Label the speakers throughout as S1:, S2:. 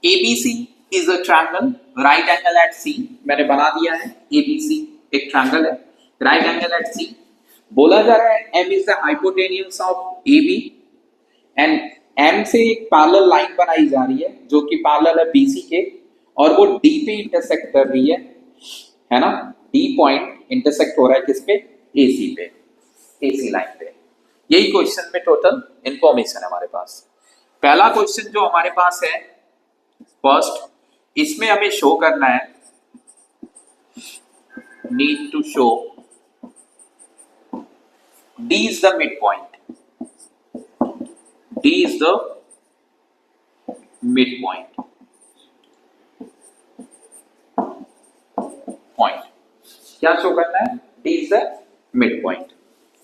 S1: ABC is a triangle, right angle at C. मैंने बना दिया है ABC एक ट्रायंगल है, right angle at C. बोला जा रहा है M is the hypotenuse of AB and M से एक पैरेलल लाइन बनाई जा रही है जो कि पैरेलल है BC के और वो D पे इंटरसेक्ट कर रही है ना, D पॉइंट इंटरसेक्ट हो रहा है किस पे, AC पे, AC लाइन पे. यही क्वेश्चन में टोटल इंफॉर्मेशन है हमारे पास. पहला क्वेश्चन जो हमारे पास है फर्स्ट, इसमें हमें शो करना है, need to show D is the midpoint. D is the midpoint. Point. क्या शो करना है? D is the midpoint.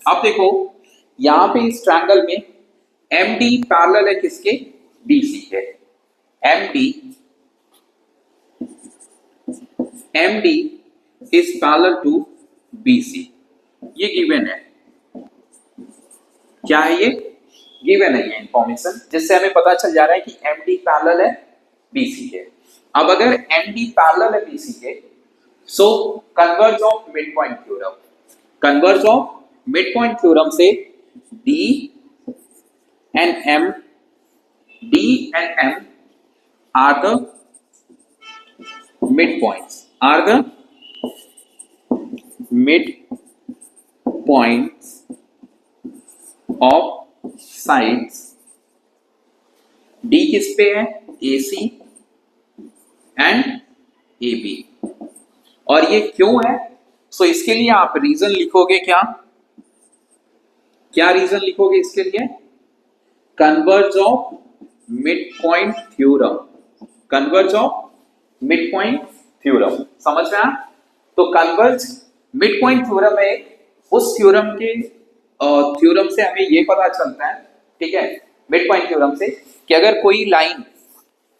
S1: अब देखो यहां पे इस ट्रायंगल में MD पैरेलल है किसके? BC के. MD is parallel to BC. ये गिवन है. क्या है ये? गिवन है ये इंफॉर्मेशन, जिससे हमें पता चल जा रहा है कि MD पैरेलल है BC के. अब अगर MD पैरेलल है BC के, so converse of mid point theorem. Converse of mid point theorem से D and M are the midpoints. Are the midpoints of sides. D किस पे है? AC and AB. और ये क्यों है? सो इसके लिए आप रीजन लिखोगे क्या? क्या रीजन लिखोगे इसके लिए? Converge of mid point theorem. Converse of mid point theorem. समझ में आया? तो कन्वर्ज मिड पॉइंट थ्योरम है उस थ्योरम के थ्योरम से हमें ये पता चलता है, ठीक है, मिड पॉइंट थ्योरम से, कि अगर कोई लाइन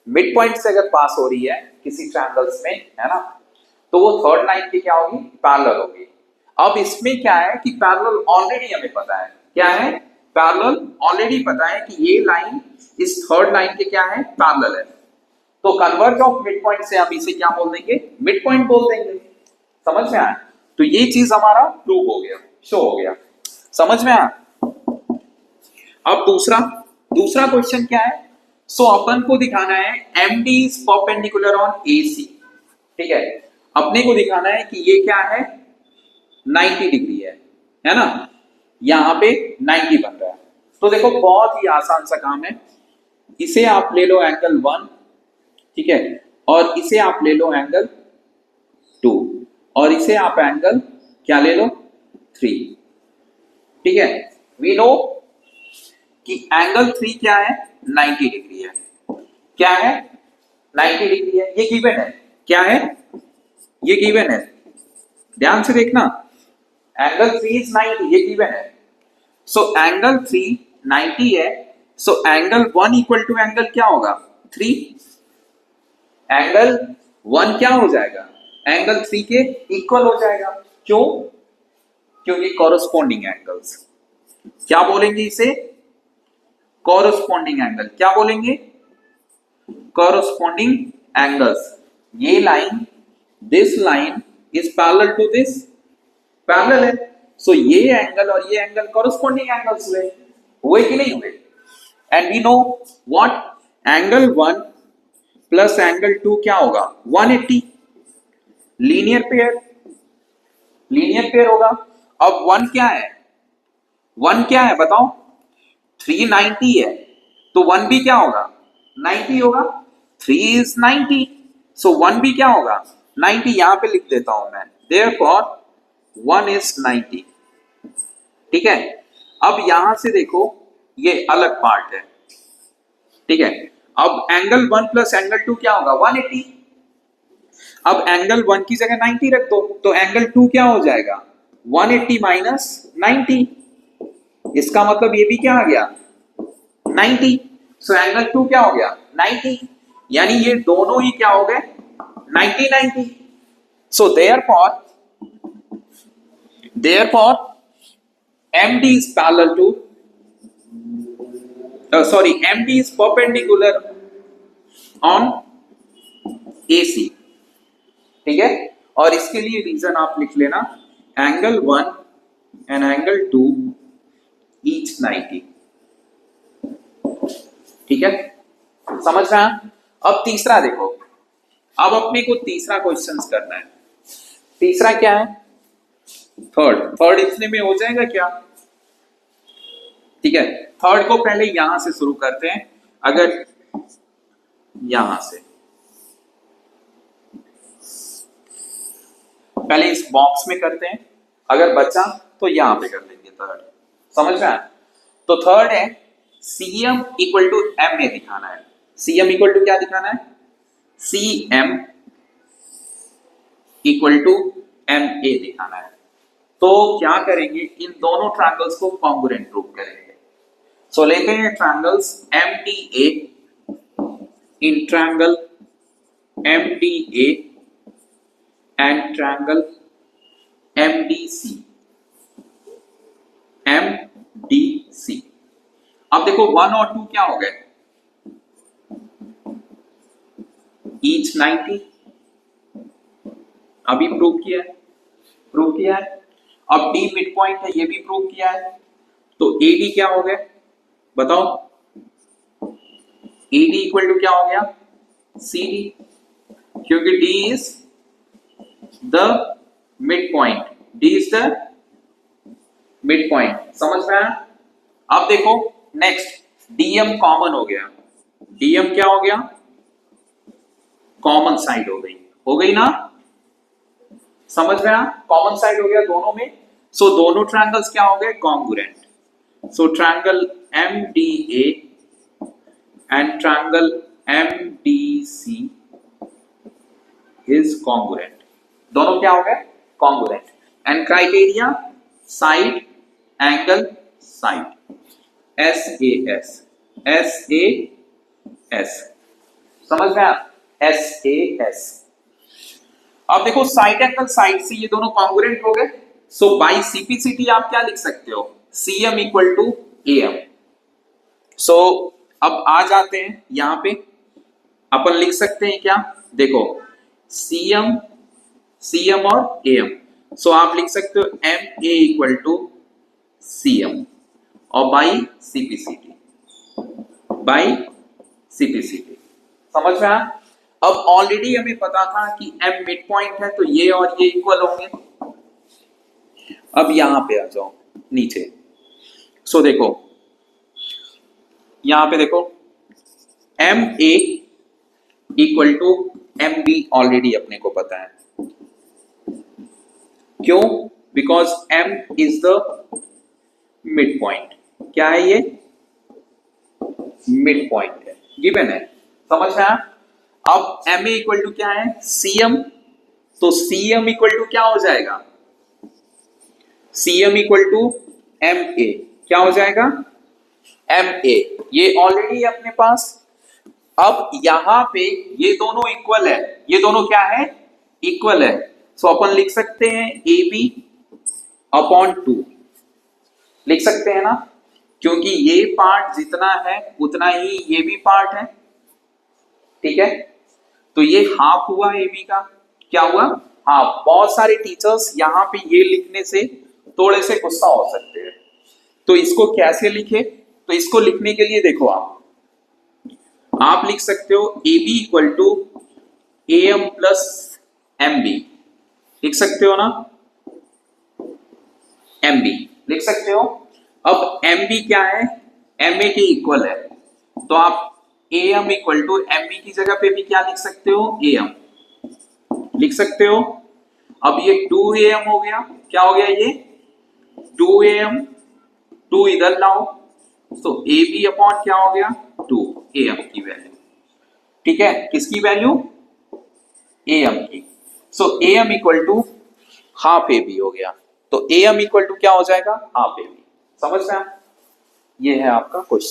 S1: मिड पॉइंट से अगर पास हो रही है किसी ट्रायंगल्स में, है ना, तो वो थर्ड लाइन की क्या होगी? पैरेलल होगी. अब इसमें क्या है कि पैरेलल ऑलरेडी हमें पता है. क्या है? पैरेलल ऑलरेडी पता है कि ये लाइन इस थर्ड लाइन के क्या है? पैरेलल है. तो कन्वर्ज ऑफ मिड पॉइंट से हम इसे क्या बोल देंगे? मिड पॉइंट बोल देंगे. समझ में आया? तो ये चीज हमारा प्रूव हो गया, शो हो गया. समझ में आया? अब दूसरा क्वेश्चन क्या है? सो अपन को दिखाना है MD is perpendicular on AC. ठीक है, अपने को दिखाना है कि ये क्या है? 90 डिग्री है ना, यहां पे 90 बन रहा है. तो देखो बहुत ही आसान सा काम है. इसे आप ले लो एंगल 1, ठीक है, और इसे आप ले लो एंगल 2, और इसे आप एंगल क्या ले लो? 3. ठीक है, वी नो कि एंगल 3 क्या है? 90 डिग्री है. क्या है? 90 डिग्री है. ये गिवन है. क्या है? ये गिवन है. ध्यान से देखना, एंगल 3 इज 90, ये गिवन है. सो एंगल 3 90 है. So angle 1 equal to angle क्या होगा? 3. एंगल 1 क्या हो जाएगा? एंगल 3 के इक्वल हो जाएगा. क्यों? क्योंकि कॉरस्पॉन्डिंग एंगल्स. क्या बोलेंगे इसे? Corresponding angle. क्या बोलेंगे? Corresponding angles. ये line, this line is parallel to this, parallel है. सो ये एंगल और ये एंगल कॉरस्पॉन्डिंग एंगल्स हुए कि नहीं हुए? And we know what, angle 1 plus angle 2 क्या होगा? 180. लीनियर पेयर होगा. अब 1 क्या है? 1 क्या है बताओ? 390 है, तो 1 भी क्या होगा? 90 होगा. 3 इज 90, सो 1 भी क्या होगा? 90. यहां पे लिख देता हूं मैं, therefore 1 is 90. ठीक है, अब यहां से देखो ये अलग पार्ट है. ठीक है, अब एंगल 1 प्लस एंगल 2 क्या होगा? 180. अब एंगल 1 की जगह 90 रख दो, तो एंगल 2 क्या हो जाएगा? 180 माइनस 90. इसका मतलब ये भी क्या आ गया? 90. सो एंगल 2 क्या हो गया? 90. यानी ये दोनों ही क्या हो गए? 90. सो therefore MD is parallel to MD is perpendicular on AC, ठीक है। और इसके लिए रीजन आप लिख लेना, एंगल 1 एंड एंगल 2 ईच 90, ठीक है, समझ रहे हैं। अब तीसरा देखो, अब अपने को तीसरा क्वेश्चन करना है। तीसरा क्या है, थर्ड इतने में हो जाएगा क्या, ठीक है। थर्ड को पहले यहां से शुरू करते हैं, अगर यहां से पहले इस बॉक्स में करते हैं, अगर बचा तो यहां पे कर लेंगे थर्ड, समझ रहे हैं। तो थर्ड है CM इक्वल टू M में दिखाना है। CM इक्वल टू क्या दिखाना है, CM इक्वल टू MA दिखाना है। तो क्या करेंगे, इन दोनों ट्रायंगल्स को कॉन्ग्रुएंट प्रूव करेंगे। सो लेते हैं triangles MDA, in triangle MDA and triangle MDC, MDC। अब देखो 1 और 2 क्या हो गए, ईच 90, अभी प्रूव किया है। अब D मिड पॉइंट है, ये भी प्रूव किया है। तो AD क्या हो गया बताओ, AD इक्वल टू क्या हो गया, CD, क्योंकि D is the mid point, D is the mid point, समझ रहे हैं। अब देखो नेक्स्ट, DM कॉमन हो गया, DM क्या हो गया, कॉमन साइड हो गई ना, समझ रहे हैं, कॉमन साइड हो गया दोनों में। सो दोनों ट्रायंगल्स क्या हो गए, congruent. So triangle MDA and triangle MDC is congruent, दोनों क्या हो गए, congruent. And criteria, side, angle, side, SAS, समझ रहे हैं, SAS। अब देखो साइड एंगल साइड से ये दोनों कॉन्ग्रुएंट हो गए। सो बाय सीपीसीटी आप क्या लिख सकते हो, CM इक्वल टू AM। सो अब आ जाते हैं यहां पे, अपन लिख सकते हैं क्या, देखो CM और AM। सो आप लिख सकते हो MA इक्वल टू CM और बाय सीपीसीटी, समझ रहे हैं। अब ऑलरेडी हमें पता था कि M मिड पॉइंट है, तो ये और ये इक्वल होंगे। अब यहां पे आ जाओ नीचे। सो देखो यहां पे देखो, MA equal to MB already अपने को पता है, क्यों, because M is the mid point. क्या है ये, मिड पॉइंट है, गिवन है, समझ रहे हैं। अब MA इक्वल टू क्या है, CM, तो CM इक्वल टू क्या हो जाएगा, CM इक्वल टू MA, क्या हो जाएगा, MA, ये ऑलरेडी अपने पास। अब यहां पे ये दोनों इक्वल है, ये दोनों क्या है, इक्वल है। सो अपन लिख सकते हैं AB अपॉन 2, लिख सकते हैं ना, क्योंकि ये पार्ट जितना है उतना ही ये भी पार्ट है, ठीक है। तो ये हाफ हुआ AB का, क्या हुआ, हाफ। बहुत सारे टीचर्स यहाँ पे ये लिखने से थोड़े से गुस्सा हो सकते हैं, तो इसको कैसे लिखे, तो इसको लिखने के लिए देखो आप लिख सकते हो AB equal to AM plus MB, लिख सकते हो ना, MB लिख सकते हो। अब MB क्या है, MA के इक्वल है, तो आप AM इक्वल टू MB की जगह पे भी क्या लिख सकते हो, AM लिख सकते हो। अब ये 2AM हो गया, क्या हो गया ये 2AM, 2 इधर लाओ, तो AB अपॉन क्या हो गया 2AM की वैल्यू, ठीक है, किसकी वैल्यू, AM की। So AM equal to half AB हो गया, तो AM इक्वल टू क्या हो जाएगा, हाफ AB, समझ रहे हैं। ये है आपका क्वेश्चन।